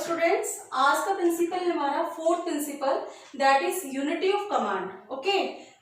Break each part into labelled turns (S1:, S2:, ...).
S1: Students, आज का principle है हमारा fourth principle, that is unity of command. Okay,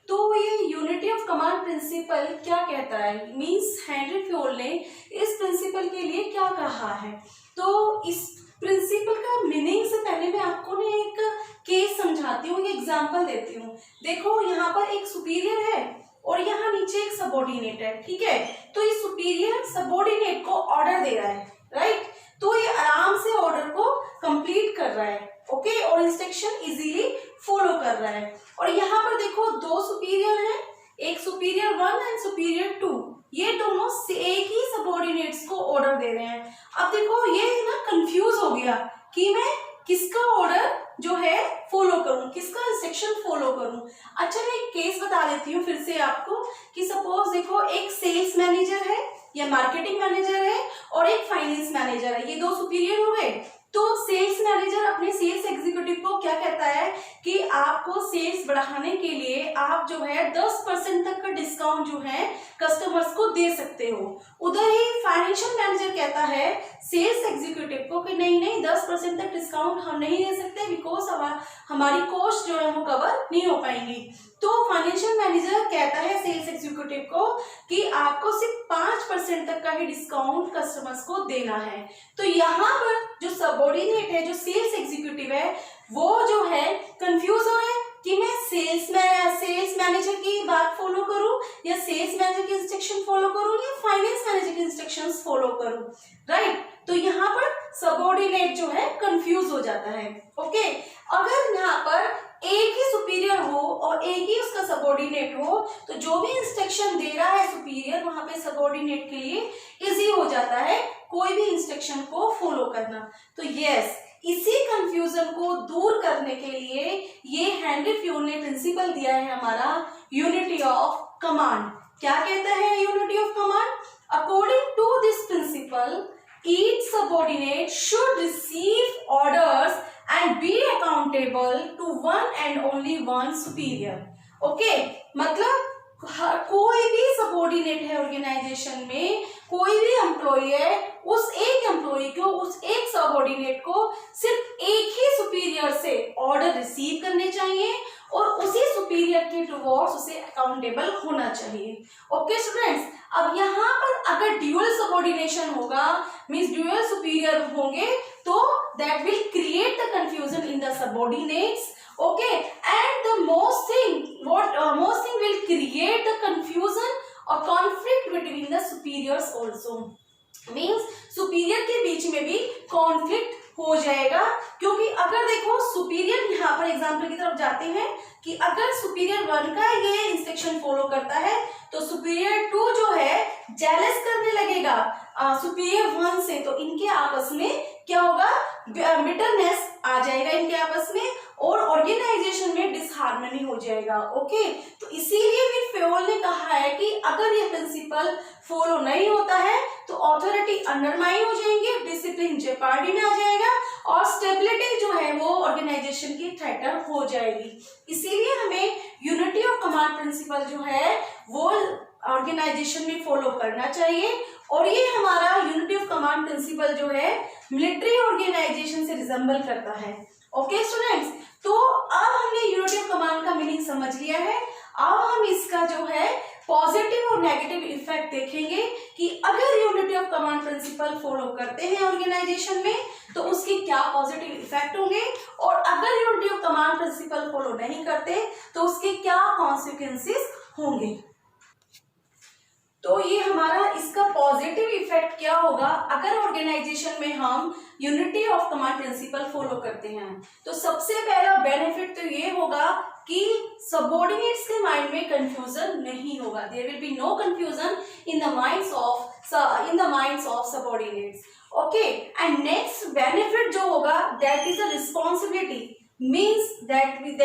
S1: तो ये यूनिटी ऑफ कमांड प्रिंसिपल क्या कहता है, मींस हेनरी फ्योल ने इस प्रिंसिपल के लिए क्या कहा है। तो इस प्रिंसिपल का मीनिंग से पहले मैं आपको ना एक केस समझाती हूँ, एक एग्जांपल देती हूँ। देखो, यहाँ पर एक सुपीरियर है और यहाँ नीचे एक सबऑर्डिनेट है, ठीक है। तो इस सुपीरियर सबऑर्डिनेट को ऑर्डर दे रहा है, राइट। तो ये आराम से ऑर्डर को कंप्लीट कर रहा है, ओके, और इंस्ट्रक्शन इजीली फॉलो कर रहा है। और यहाँ पर देखो दो सुपीरियर हैं, एक सुपीरियर 1 एंड सुपीरियर 2, ये दोनों एक ही सबऑर्डिनेट्स को ऑर्डर दे रहे हैं। अब देखो ये ना कंफ्यूज हो गया कि मैं किसका ऑर्डर जो है फॉलो करूं, किसका इंस्ट्रक्शन फॉलो करूं। अच्छा, मैं एक केस बता देती हूँ फिर से आपको कि सपोज देखो एक सेल्स मैनेजर है या मार्केटिंग मैनेजर है और एक फाइनेंस मैनेजर है, ये दो सुपीरियर हो गए। तो सेल्स मैनेजर अपने सेल्स एग्जीक्यूटिव को क्या कहता है कि आपको सेल्स बढ़ाने के लिए आप जो है 10% तक का डिस्काउंट जो है कस्टमर्स को दे सकते हो। उधर ही फाइनेंशियल मैनेजर कहता है सेल्स एग्जीक्यूटिव को कि नहीं 10% तक डिस्काउंट हम नहीं दे सकते, बिकॉज हमारी कॉस्ट जो है वो कवर नहीं हो पाएंगी। तो फाइनेंशियल मैनेजर कहता है सेल्स एग्जीक्यूटिव को कि आपको सिर्फ 5% तक का ही डिस्काउंट कस्टमर्स को देना है। तो यहाँ पर जो सबऑर्डिनेट है, जो सेल्स एग्जीक्यूटिव है, वो जो है कंफ्यूज हो रहा है कि मैं सेल्स मैनेजर की बात फॉलो करूं या सेल्स मैनेजर की इंस्ट्रक्शन फॉलो करूं या फाइनेंस मैनेजर की इंस्ट्रक्शंस फॉलो करूं, राइट। तो यहाँ पर सबऑर्डिनेट जो है कंफ्यूज हो जाता है। ओके, अगर यहाँ पर एक ही सुपीरियर हो और एक ही उसका सबऑर्डिनेट हो तो जो भी इंस्ट्रक्शन दे रहा है सुपीरियर, वहां पे सबऑर्डिनेट के लिए इजी हो जाता है कोई भी इंस्ट्रक्शन को फॉलो करना। तो यस, इसी कंफ्यूजन को दूर करने के लिए ये हेनरी फ्योल ने प्रिंसिपल दिया है हमारा यूनिटी ऑफ कमांड। क्या कहता है unity of command? According to this principle, each subordinate should receive orders and be accountable to one and only one superior. Okay, मतलब कोई भी सबऑर्डिनेट है ऑर्गेनाइजेशन में, कोई भी एम्प्लॉय है, उस एक एम्प्लॉय को, उस एक सबऑर्डिनेट को सिर्फ एक ही सुपीरियर से ऑर्डर रिसीव करने चाहिए और उसी सुपीरियर के टुवर्ड्स उसे अकाउंटेबल होना चाहिए। ओके स्टूडेंट्स, अब यहाँ पर अगर ड्यूअल सबऑर्डिनेशन होगा, मींस ड्यूअल सुपीरियर होंगे, तो that will create the confusion in the subordinates. Okay, and the most thing will create the confusion और conflict between the superiors also, means superior के बीच में भी कॉन्फ्लिक्ट हो जाएगा। क्योंकि अगर देखो सुपीरियर, यहाँ पर एग्जाम्पल की तरफ जाते हैं कि अगर सुपीरियर 1 का ये इंस्ट्रक्शन फॉलो करता है तो सुपीरियर 2 जो है जेलस करने लगेगा सुपीरियर 1 से, तो इनके आपस में क्या होगा, बिटरनेस आ जाएगा इनके आपस में और ऑर्गेनाइजेशन में डिसहार्मनी हो जाएगा। ओके, तो इसीलिए फिर फ्योल ने कहा है कि अगर ये प्रिंसिपल फॉलो नहीं होता है तो ऑथोरिटी अंडरमाइन हो जाएंगे, डिसिप्लिन जेपार्डी में आ जाएगा और स्टेबिलिटी जो है वो ऑर्गेनाइजेशन की थ्रेटन हो जाएगी। इसीलिए हमें यूनिटी ऑफ कमांड प्रिंसिपल जो है वो ऑर्गेनाइजेशन में फॉलो करना चाहिए। और ये हमारा यूनिटी ऑफ कमांड प्रिंसिपल जो है मिलिट्री ऑर्गेनाइजेशन से रिजेंबल करता है। ओके स्टूडेंट्स, तो अब हमने यूनिटी ऑफ कमांड का मीनिंग समझ लिया है। अब हम इसका जो है पॉजिटिव और नेगेटिव इफेक्ट देखेंगे कि अगर unity of command principle follow करते हैं ऑर्गेनाइजेशन में तो उसके क्या पॉजिटिव इफेक्ट होंगे, और अगर unity of command principle follow नहीं करते तो उसके क्या कॉन्सिक्वेंसेस होंगे। तो ये हमारा इसका पॉजिटिव इफेक्ट क्या होगा अगर ऑर्गेनाइजेशन में हम unity of command principle follow करते हैं। तो सबसे पहला बेनिफिट तो ये होगा कि सबऑर्डिनेट्स के माइंड में कंफ्यूजन नहीं होगा, there will be no confusion in the minds of subordinates. Okay, and next benefit जो होगा that is a responsibility, means that will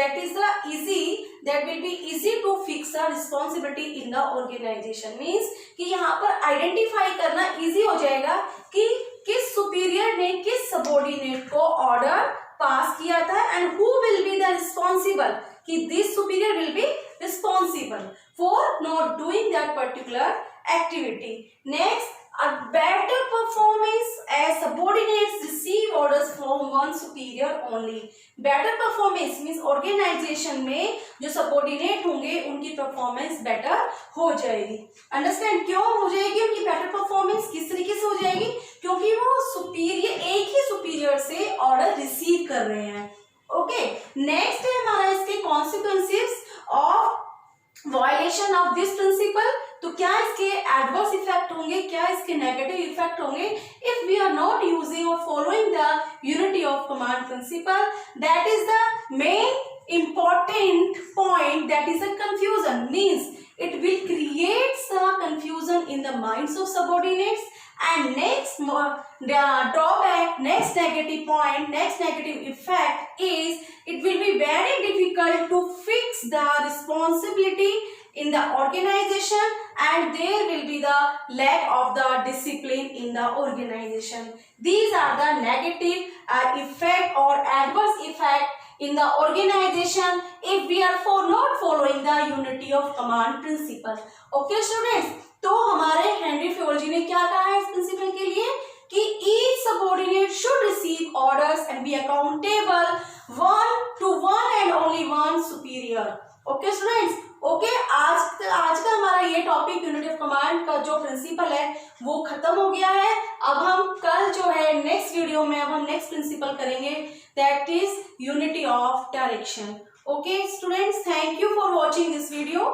S1: be easy to fix the responsibility in the organization, means कि यहाँ पर identify करना easy हो जाएगा कि किस सुपीरियर ने किस सबऑर्डिनेट को ऑर्डर पास किया था and who will be the responsible, कि this superior will be responsible for not doing that particular activity. Next, a better performance as subordinates receive orders from one superior only. better performance means organization में जो subordinate होंगे उनकी performance better हो जाएगी. understand क्यों हो जाएगी उनकी better performance? किस तरीके से हो जाएगी? क्योंकि वो superior एक ही superior से order receive कर रहे हैं. ओके, नेक्स्ट है हमारा इसके consequences of violation of this principle. तो क्या इसके एडवर्स इफेक्ट होंगे, क्या इसके नेगेटिव इफेक्ट होंगे if we are not using और following the unity of command principle. That is the main important point, that is a confusion. Means it will create a confusion in the minds of subordinates. And next drawback, next negative point, next negative effect is it will be very difficult to fix the responsibility in the organization, and there will be the lack of the discipline in the organization. These are the negative effect or adverse effect in the organization if we are not following the unity of command principle. Okay students, तो हमारे Henry Fayol जी ने क्या कहा है इस principal के लिए कि each subordinate should receive orders and be accountable one and only one superior. Okay students, okay आज का हमारा ये टॉपिक यूनिटी ऑफ कमांड का जो प्रिंसिपल है वो खत्म हो गया है. अब हम कल जो है नेक्स्ट वीडियो में अब हम नेक्स्ट प्रिंसिपल करेंगे, that is unity of direction. Okay students, thank you for watching this video.